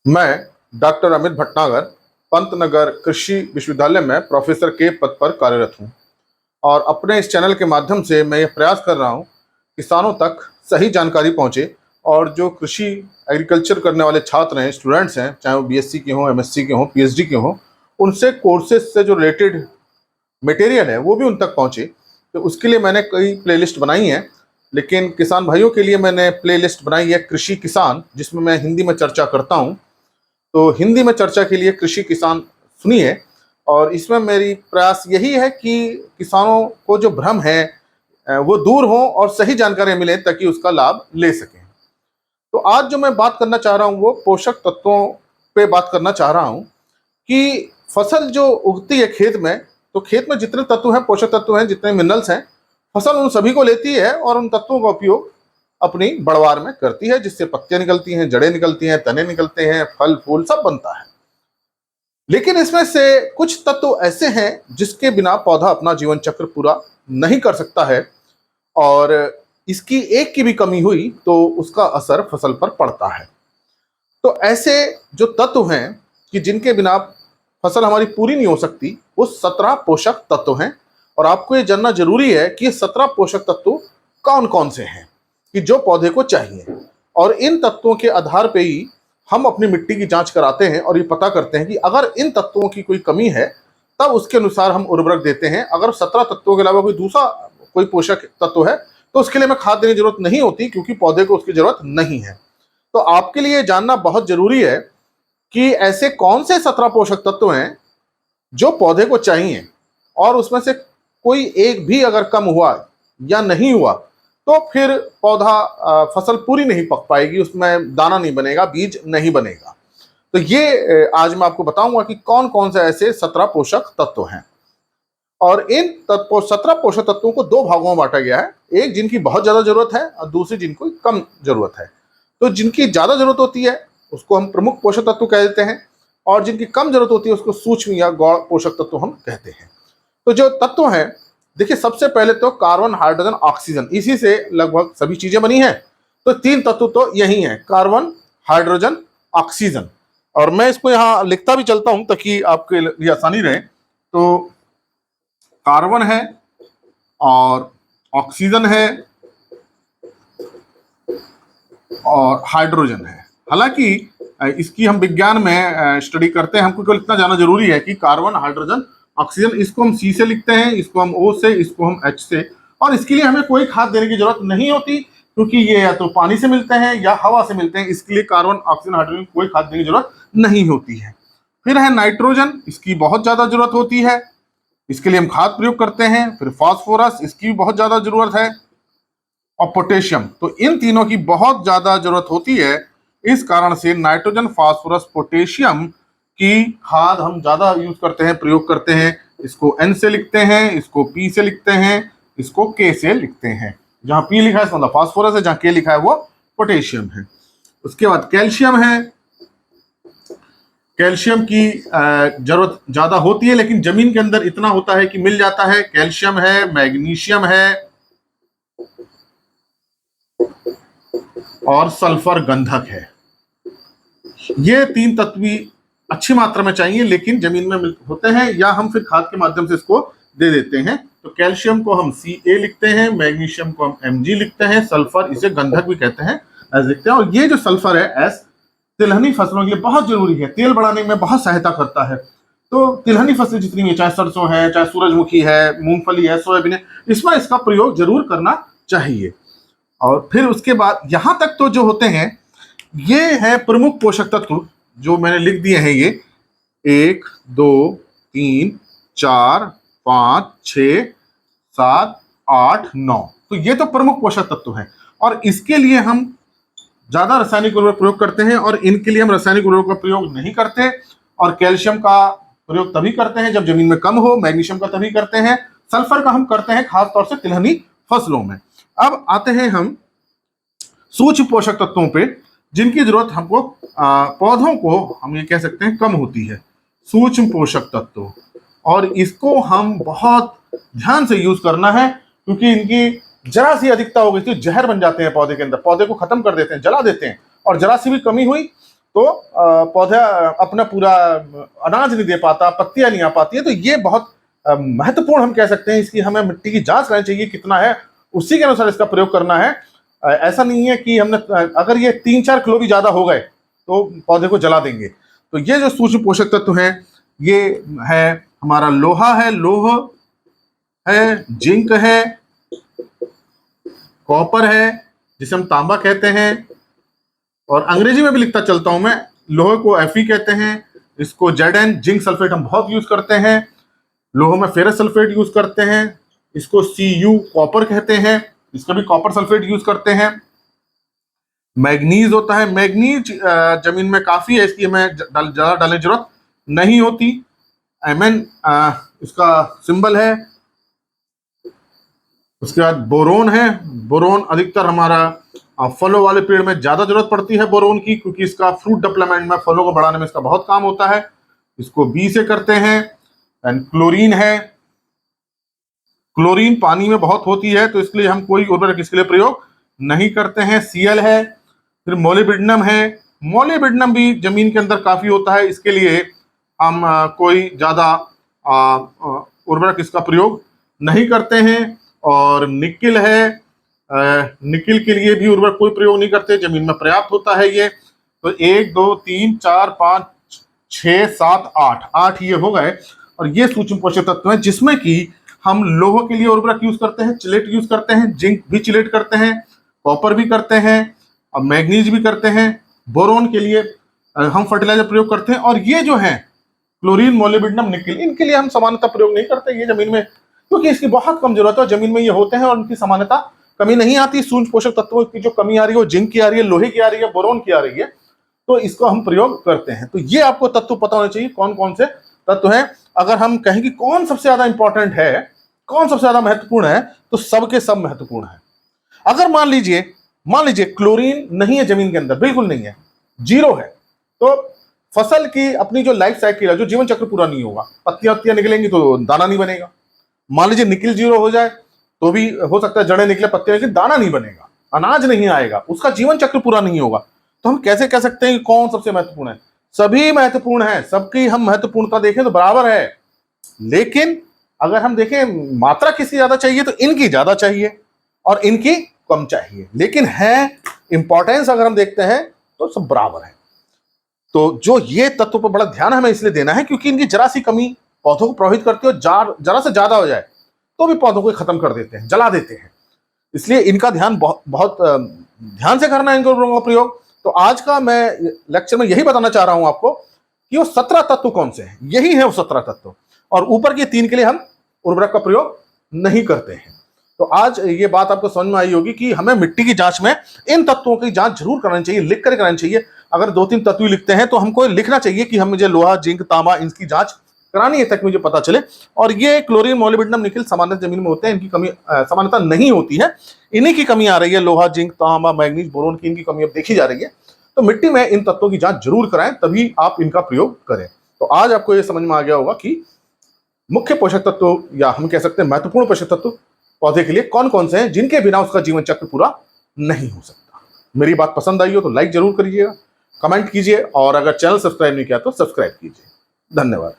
मैं डॉक्टर अमित भटनागर पंतनगर कृषि विश्वविद्यालय में प्रोफेसर के पद पर कार्यरत हूँ और अपने इस चैनल के माध्यम से मैं ये प्रयास कर रहा हूँ किसानों तक सही जानकारी पहुँचे और जो कृषि एग्रीकल्चर करने वाले छात्र हैं, स्टूडेंट्स हैं, चाहे वो बीएससी के हों, एमएससी के हों, पीएचडी के हों, उनसे कोर्सेज से जो रिलेटेड मटेरियल है वो भी उन तक पहुँचे। तो उसके लिए मैंने कई प्लेलिस्ट बनाई हैं, लेकिन किसान भाइयों के लिए मैंने प्लेलिस्ट बनाई है कृषि किसान, जिसमें मैं हिंदी में चर्चा करता हूँ। तो हिंदी में चर्चा के लिए कृषि किसान सुनिए। और इसमें मेरी प्रयास यही है कि किसानों को जो भ्रम है वो दूर हो और सही जानकारी मिले ताकि उसका लाभ ले सकें। तो आज जो मैं बात करना चाह रहा हूँ वो पोषक तत्वों पे बात करना चाह रहा हूँ कि फसल जो उगती है खेत में, तो खेत में जितने तत्व हैं, पोषक तत्व हैं, जितने मिनरल्स हैं, फसल उन सभी को लेती है और उन तत्वों का उपयोग अपनी बढ़वार में करती है, जिससे पत्तियां निकलती हैं, जड़ें निकलती हैं, तने निकलते हैं, फल फूल सब बनता है। लेकिन इसमें से कुछ तत्व ऐसे हैं जिसके बिना पौधा अपना जीवन चक्र पूरा नहीं कर सकता है और इसकी एक की भी कमी हुई तो उसका असर फसल पर पड़ता है। तो ऐसे जो तत्व हैं कि जिनके बिना फसल हमारी पूरी नहीं हो सकती, वो 17 पोषक तत्व हैं। और आपको ये जानना जरूरी है कि ये 17 पोषक तत्व कौन कौन से हैं कि जो पौधे को चाहिए। और इन तत्वों के आधार पे ही हम अपनी मिट्टी की जांच कराते हैं और ये पता करते हैं कि अगर इन तत्वों की कोई कमी है तब उसके अनुसार हम उर्वरक देते हैं। अगर 17 तत्वों के अलावा कोई दूसरा कोई पोषक तत्व है तो उसके लिए हमें खाद देने की जरूरत नहीं होती, क्योंकि पौधे को उसकी जरूरत नहीं है। तो आपके लिए जानना बहुत जरूरी है कि ऐसे कौन से 17 पोषक तत्व हैं जो पौधे को चाहिए, और उसमें से कोई एक भी अगर कम हुआ या नहीं हुआ तो फिर पौधा फसल पूरी नहीं पक पाएगी, उसमें दाना नहीं बनेगा, बीज नहीं बनेगा। तो ये आज मैं आपको बताऊंगा कि कौन कौन से ऐसे 17 पोषक तत्व हैं। और इन 17 पोषक तत्वों को दो भागों में बांटा गया है, एक जिनकी बहुत ज्यादा जरूरत है और दूसरी जिनको कम जरूरत है। तो जिनकी ज्यादा जरूरत होती है उसको हम प्रमुख पोषक तत्व कह देते हैं, और जिनकी कम जरूरत होती है उसको सूक्ष्म या गौण पोषक तत्व हम कहते हैं। तो जो तत्व हैं, देखिए, सबसे पहले तो कार्बन, हाइड्रोजन, ऑक्सीजन, इसी से लगभग सभी चीजें बनी हैं। तो तीन तत्व तो यही हैं, कार्बन, हाइड्रोजन, ऑक्सीजन। और मैं इसको यहाँ लिखता भी चलता हूं ताकि आपके लिए आसानी रहे। तो कार्बन है और ऑक्सीजन है और हाइड्रोजन है। हालांकि इसकी हम विज्ञान में स्टडी करते हैं, हमको केवल इतना जानना जरूरी है कि कार्बन, हाइड्रोजन, ऑक्सीजन, इसको हम सी से लिखते हैं, इसको हम ओ से, इसको हम एच से। और इसके लिए हमें कोई खाद देने की जरूरत नहीं होती, क्योंकि ये या तो पानी से मिलते हैं या हवा से मिलते हैं। इसके लिए कार्बन, ऑक्सीजन, हाइड्रोजन कोई खाद देने की जरूरत नहीं होती है। फिर है नाइट्रोजन, इसकी बहुत ज्यादा जरूरत होती है, इसके लिए हम खाद प्रयोग करते हैं। फिर फास्फोरस, इसकी भी बहुत ज्यादा जरूरत है। और पोटेशियम, तो इन तीनों की बहुत ज्यादा जरूरत होती है। इस कारण से नाइट्रोजन, फास्फोरस, पोटेशियम की खाद हम ज्यादा यूज करते हैं, प्रयोग करते हैं। इसको एन से लिखते हैं, इसको पी से लिखते हैं, इसको के से लिखते हैं। जहां पी लिखा है मतलब फास्फोरस है, जहां के लिखा है वो पोटेशियम है। उसके बाद कैल्शियम है। कैल्शियम की जरूरत ज्यादा होती है, लेकिन जमीन के अंदर इतना होता है कि मिल जाता है। कैल्शियम है, मैग्नीशियम है और सल्फर गंधक है। ये तीन तत्व भी अच्छी मात्रा में चाहिए, लेकिन जमीन में होते हैं या हम फिर खाद के माध्यम से इसको दे देते हैं। तो कैल्शियम को हम Ca लिखते हैं, मैग्नीशियम को हम Mg लिखते हैं, सल्फर इसे गंधक भी कहते हैं, एस लिखते हैं। और ये जो सल्फर है, एस, तिलहनी फसलों के लिए बहुत जरूरी है, तेल बढ़ाने में बहुत सहायता करता है। तो तिलहनी फसलें जितनी भी, चाहे सरसों है, चाहे सूरजमुखी है, मूंगफली है, सोयाबीन है, इसमें इसका प्रयोग जरूर करना चाहिए। और फिर उसके बाद यहां तक तो जो होते हैं ये है प्रमुख पोषक तत्व जो मैंने लिख दिए हैं। ये 1, 2, 3, 4, 5, 6, 7, 8, 9, तो ये तो प्रमुख पोषक तत्व हैं। और इसके लिए हम ज्यादा रासायनिक उर्वरक प्रयोग करते हैं, और इनके लिए हम रासायनिक उर्वरक का प्रयोग नहीं करते। और कैल्शियम का प्रयोग तभी करते हैं जब जमीन में कम हो, मैग्नीशियम का तभी करते हैं, सल्फर का हम करते हैं खासतौर से तिलहनी फसलों में। अब आते हैं हम सूक्ष्म पोषक तत्वों पे, जिनकी जरूरत हमको पौधों को हम ये कह सकते हैं कम होती है, सूक्ष्म पोषक तत्व। और इसको हम बहुत ध्यान से यूज करना है, क्योंकि इनकी जरा सी अधिकता हो गई तो जहर बन जाते हैं पौधे के अंदर, पौधे को खत्म कर देते हैं, जला देते हैं। और जरा सी भी कमी हुई तो पौधा अपना पूरा अनाज नहीं दे पाता, पत्तियां नहीं आ पाती है। तो ये बहुत महत्वपूर्ण हम कह सकते हैं। इसकी हमें मिट्टी की जांच करनी चाहिए कितना है, उसी के अनुसार इसका प्रयोग करना है। ऐसा नहीं है कि हमने अगर ये 3-4 किलो भी ज्यादा हो गए तो पौधे को जला देंगे। तो ये जो सूक्ष्म पोषक तत्व हैं, ये है हमारा लोहा है, लोह है, जिंक है, कॉपर है जिसे हम तांबा कहते हैं, और अंग्रेजी में भी लिखता चलता हूं मैं, लोहे को Fe कहते हैं, इसको Zn जिंक सल्फेट हम बहुत यूज करते हैं, लोहे में फेरस सल्फेट यूज करते हैं, इसको Cu कॉपर कहते हैं, इसका भी कॉपर सल्फेट यूज करते हैं। मैग्नीज होता है, मैग्नीज जमीन में काफी है, इसकी हमें ज्यादा डालने की जरूरत नहीं होती। Mn इसका सिंबल है। उसके बाद बोरोन है, बोरोन अधिकतर हमारा फलों वाले पेड़ में ज्यादा जरूरत पड़ती है बोरोन की, क्योंकि इसका फ्रूट डेवलपमेंट में, फलों को बढ़ाने में इसका बहुत काम होता है। इसको बी से करते हैं। एंड क्लोरीन है, क्लोरीन पानी में बहुत होती है, तो इसलिए हम कोई उर्वरक इसके लिए प्रयोग नहीं करते हैं। Cl है, फिर मोलिब्डेनम है, मोलिब्डेनम भी जमीन के अंदर काफी होता है, इसके लिए हम कोई ज्यादा उर्वरक इसका प्रयोग नहीं करते हैं। और निकिल है, निकिल के लिए भी उर्वरक कोई प्रयोग नहीं करते, जमीन में पर्याप्त होता है ये। तो 1 2 3 4 5 6 7 8 ये हो गए। और ये सूक्ष्म पोषक तत्व हैं जिसमें कि हम लोहे के लिए उर्वरक यूज करते हैं, चिलेट यूज करते हैं, जिंक भी चिलेट करते हैं, कॉपर भी करते हैं, और मैग्नीज भी करते हैं। बोरोन के लिए हम फर्टिलाइजर प्रयोग करते हैं। और ये जो है क्लोरीन, मोलिब्डेनम, निकिल, इनके लिए हम सामान्यतः प्रयोग नहीं करते ये जमीन में, क्योंकि इसकी बहुत कम जरूरत है। जमीन में ये होते हैं और उनकी सामान्यता कमी नहीं आती। सूक्ष्म पोषक तत्वों की जो कमी आ रही है वो जिंक की आ रही है, लोहे की आ रही है, बोरोन की आ रही है, तो इसको हम प्रयोग करते हैं। तो ये आपको तत्व पता होने चाहिए कौन कौन से तत्व हैं। अगर हम कहें कि कौन सबसे ज्यादा इंपॉर्टेंट है, कौन सबसे ज्यादा महत्वपूर्ण है, तो सबके सब महत्वपूर्ण है। अगर मान लीजिए क्लोरीन नहीं है जमीन के अंदर, बिल्कुल नहीं है, 0 है, तो फसल की अपनी जो लाइफ साइकिल है, जो जीवन चक्र पूरा नहीं होगा। पत्तियां निकलेंगी तो दाना नहीं बनेगा। मान लीजिए निकिल 0 हो जाए तो भी हो सकता है जड़ें निकले, पत्ते निकले, दाना नहीं बनेगा, अनाज नहीं आएगा, उसका जीवन चक्र पूरा नहीं होगा। तो हम कैसे कह सकते हैं कि कौन सबसे महत्वपूर्ण है? सभी महत्वपूर्ण है, सबकी हम महत्वपूर्णता देखें तो बराबर है। लेकिन अगर हम देखें मात्रा किसकी ज्यादा चाहिए, तो इनकी ज्यादा चाहिए और इनकी कम चाहिए। लेकिन है इंपॉर्टेंस अगर हम देखते हैं तो सब बराबर है। तो जो ये तत्व पर बड़ा ध्यान हमें इसलिए देना है क्योंकि इनकी जरा सी कमी पौधों को प्रभावित करती है, और जरा से ज्यादा हो जाए तो भी पौधों को खत्म कर देते हैं, जला देते हैं। इसलिए इनका ध्यान बहुत ध्यान से करना है इन उर्वरकों का प्रयोग। तो आज का मैं लेक्चर में यही बताना चाह रहा हूं आपको कि वो 17 तत्व कौन से हैं। यही है वो 17 तत्व, और ऊपर के 3 के लिए हम उर्वरक का प्रयोग नहीं करते हैं। तो आज ये बात आपको समझ में आई होगी कि हमें मिट्टी की जांच में इन तत्वों की जांच जरूर करानी चाहिए, लिख कर करानी चाहिए। अगर 2-3 तत्व लिखते हैं तो हमको लिखना चाहिए कि हम मुझे लोहा, जिंक, तांबा, इनकी जांच करानी है, तक मुझे पता चले। और ये क्लोरीन, मोलिब्डेनम, निकिल सामान्य जमीन में होते हैं, इनकी कमी सामान्यता नहीं होती है। इन्हीं की कमी आ रही है, लोहा, जिंक, तांबा, मैग्नीज, बोरोन की इनकी कमी अब देखी जा रही है। तो मिट्टी में इन तत्वों की जांच जरूर कराएं, तभी आप इनका प्रयोग करें। तो आज आपको ये समझ में आ गया होगा कि मुख्य पोषक तत्व, या हम कह सकते हैं महत्वपूर्ण पोषक तत्व पौधे के लिए कौन कौन से हैं, जिनके बिना उसका जीवन चक्र पूरा नहीं हो सकता। मेरी बात पसंद आई हो तो लाइक जरूर करिएगा, कमेंट कीजिए, और अगर चैनल सब्सक्राइब नहीं किया तो सब्सक्राइब कीजिए। धन्यवाद।